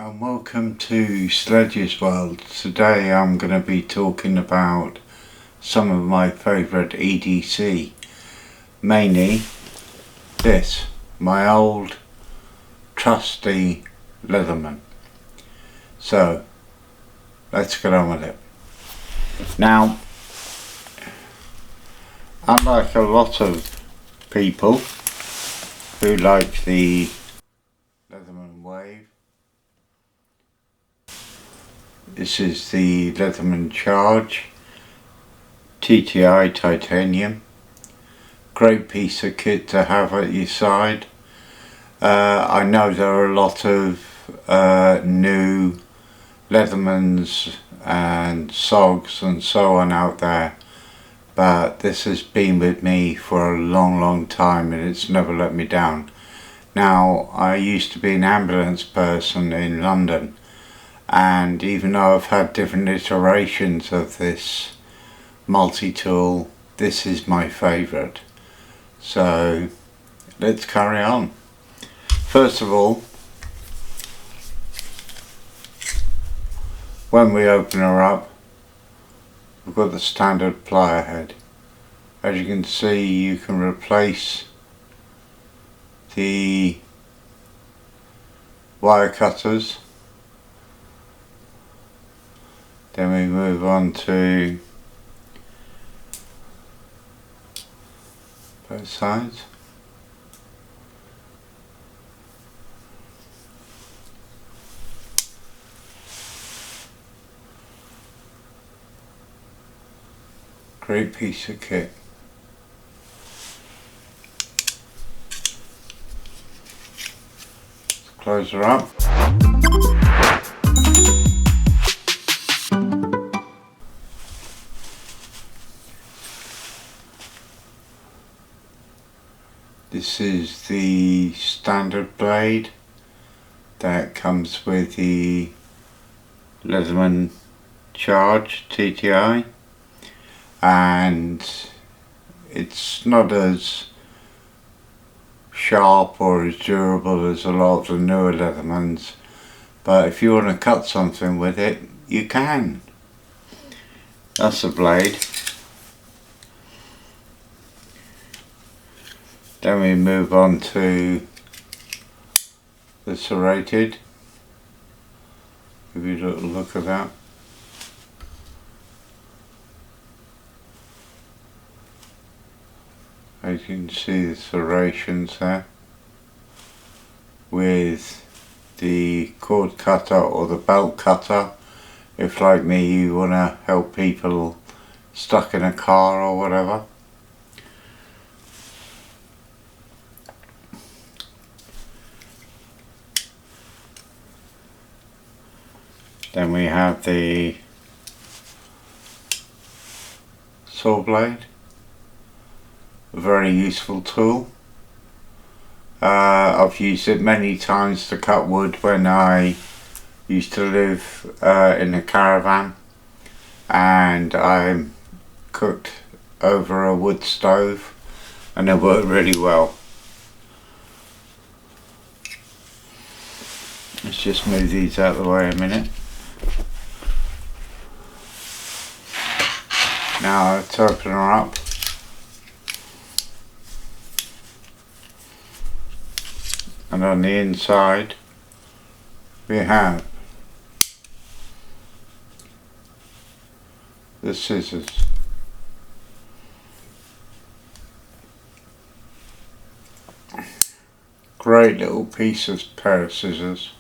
And welcome to SLEDGE's world. Today I'm going to be talking about some of my favourite EDC. Mainly this, my old trusty Leatherman. So let's get on with it. Now, unlike a lot of people who like the Leatherman Wave, this is the Leatherman Charge TTI Titanium. Great piece of kit to have at your side. I know there are a lot of new Leathermans and SOGs and so on out there, but this has been with me for a long time and it's never let me down. Now, I used to be an ambulance person in London, and even though I've had different iterations of this multi-tool, this is my favourite. So let's carry on. First of all, when we open her up, we've got the standard plier head. As you can see, you can replace the wire cutters. Then we move on to both sides. Great piece of kit. Let's close her up. This is the standard blade that comes with the Leatherman Charge TTI, and it's not as sharp or as durable as a lot of the newer Leathermans, but if you want to cut something with it, you can. That's the blade. Then we move on to the serrated. Give you a little look at that. As you can see, the serrations there with the cord cutter or the belt cutter, if like me you want to help people stuck in a car or whatever. Then we have the saw blade, a very useful tool. I've used it many times to cut wood when I used to live in a caravan, and I cooked over a wood stove and it worked really well. Let's just move these out of the way a minute. Now let's open her up. And on the inside we have the scissors. Great little pair of scissors.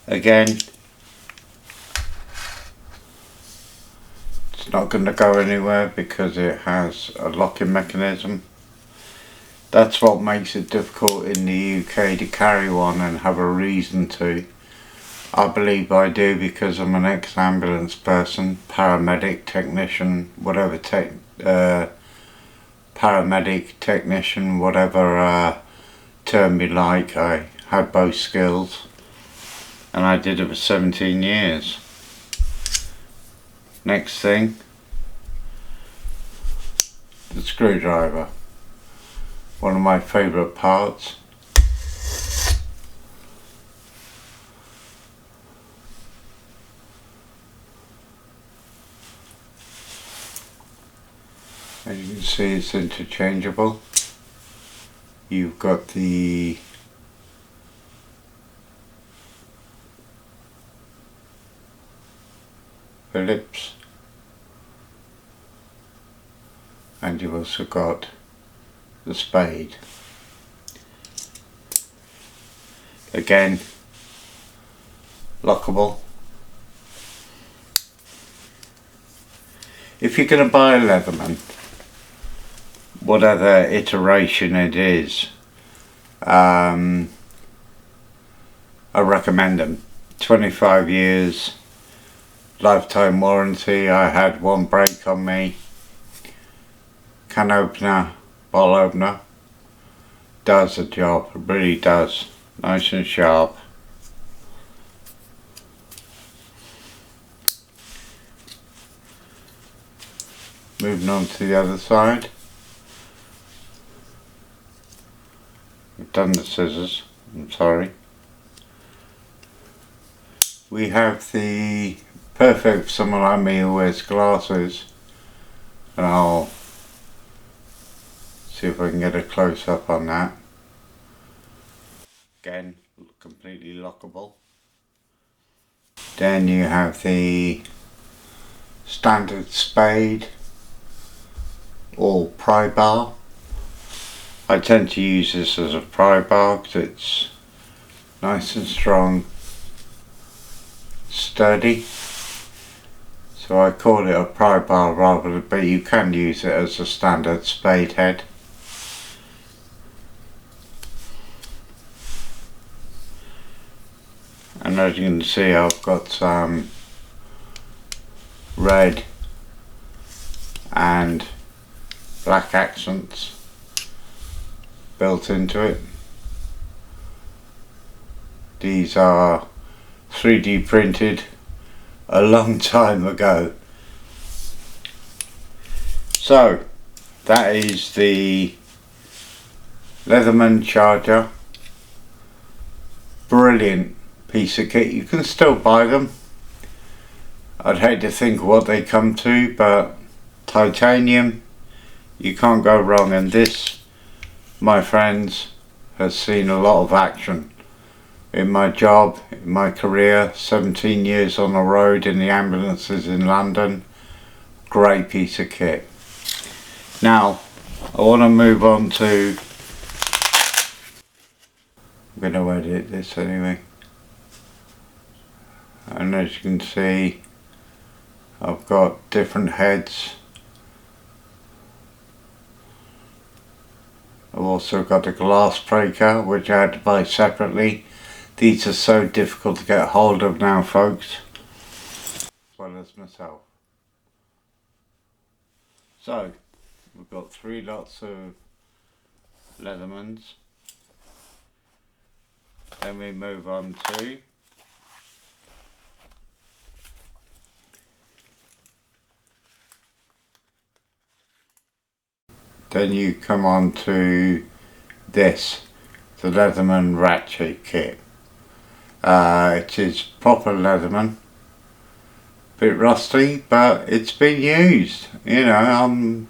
Again, it's not going to go anywhere because it has a locking mechanism. That's what makes it difficult in the UK to carry one and have a reason to. I believe I do because I'm an ex-ambulance person, paramedic, technician, whatever paramedic, technician, whatever term you like. I had both skills. And I did it for 17 years. Next thing, screwdriver, one of my favourite parts. As you can see, it's interchangeable. You've got the Phillips, and you've also got the spade. Again, lockable. If you're going to buy a Leatherman, whatever iteration it is, I recommend them. 25 years lifetime warranty. I had one break on me. Can opener, bottle opener, does the job, it really does. Nice and sharp. Moving on to the other side. We've done the scissors, I'm sorry. We have the perfect for someone like me who wears glasses, and I'll see if I can get a close up on that. Again, completely lockable. Then you have the standard spade or pry bar. I tend to use this as a pry bar because it's nice and strong, sturdy. So I call it a pry bar rather than, but you can use it as a standard spade head. And as you can see, I've got some red and black accents built into it. These are 3D printed a long time ago. So that is the Leatherman charger. Brilliant piece of kit. You can still buy them. I'd hate to think what they come to, but titanium, you can't go wrong, and this, my friends, has seen a lot of action in my job, in my career. 17 years on the road in the ambulances in London. Great piece of kit. Now I want to move on to, I'm going to edit this anyway, and as you can see, I've got different heads. I've also got a glass breaker which I had to buy separately. These are so difficult to get hold of now, folks, as well as myself. So we've got 3 lots of Leathermans. Then we move on to then you come on to this, the Leatherman ratchet kit. It is proper Leatherman, bit rusty, but it's been used. You know,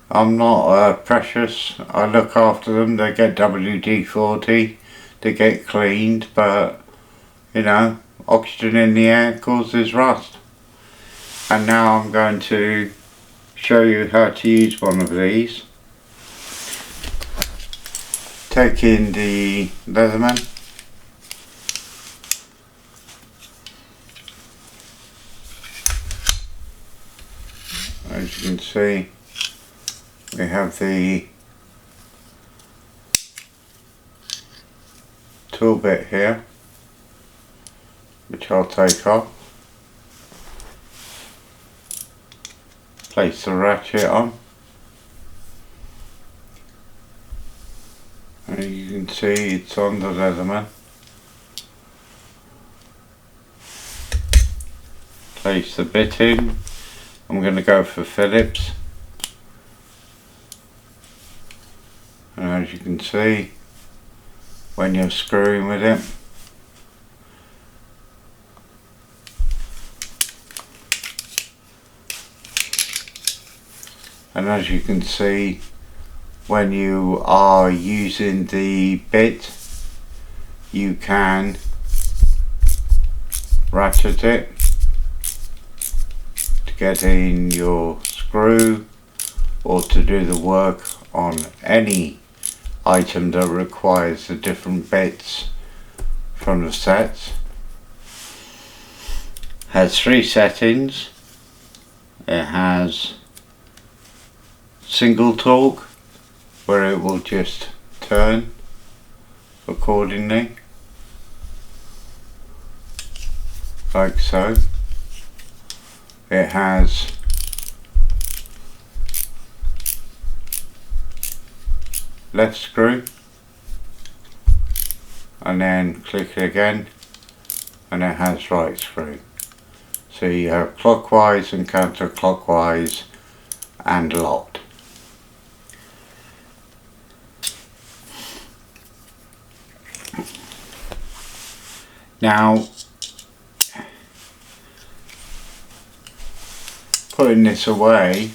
I'm not precious. I look after them. They get WD-40, they get cleaned, but you know, oxygen in the air causes rust. And now I'm going to show you how to use one of these. Take in the Leatherman. As you can see, we have the tool bit here, which I'll take off. Place the ratchet on, and you can see it's on the Leatherman. Place the bit in. I'm going to go for Phillips. and as you can see, when you're screwing with it, and as you can see, when you are using the bit, you can ratchet it to get in your screw, or to do the work on any item that requires the different bits from the sets. Has 3 settings. It has single torque, where it will just turn accordingly, like so. It has left screw, and then click it again, and it has right screw. So you have clockwise and counterclockwise and locked. Now, putting this away,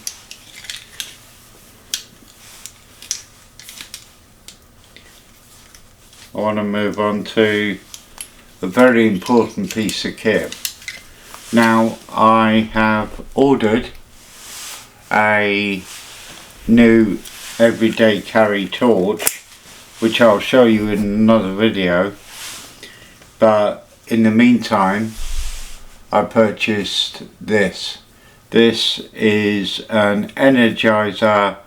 I want to move on to a very important piece of kit. Now, I have ordered a new everyday carry torch, which I'll show you in another video, but in the meantime I purchased this. This is an Energizer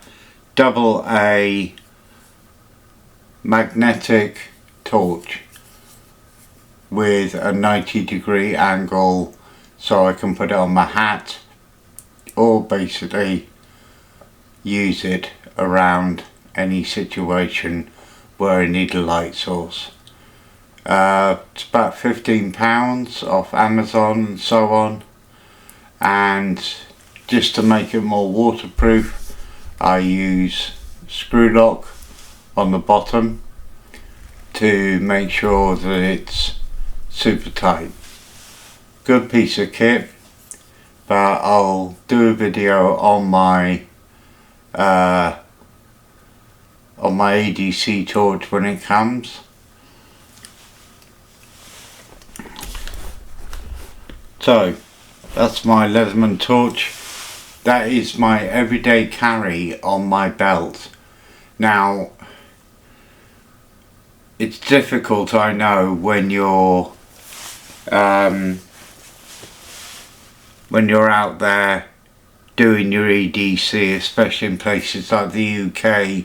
AA magnetic torch with a 90-degree angle, so I can put it on my hat or basically use it around any situation where I need a light source. It's about £15 off Amazon and so on, and just to make it more waterproof, I use screw lock on the bottom to make sure that it's super tight. Good piece of kit, but I'll do a video on my ADC torch when it comes. So that's my Leatherman torch. That is my everyday carry on my belt. Now, it's difficult, I know, when you're out there doing your EDC, especially in places like the UK,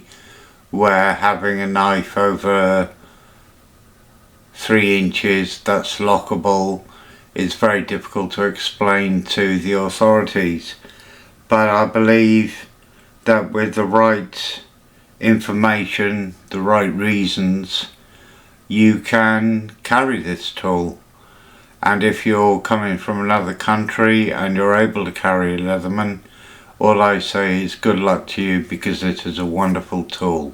where having a knife over 3 inches that's lockable is very difficult to explain to the authorities. But I believe that with the right information, the right reasons, you can carry this tool. And if you're coming from another country and you're able to carry a Leatherman, all I say is good luck to you, because it is a wonderful tool.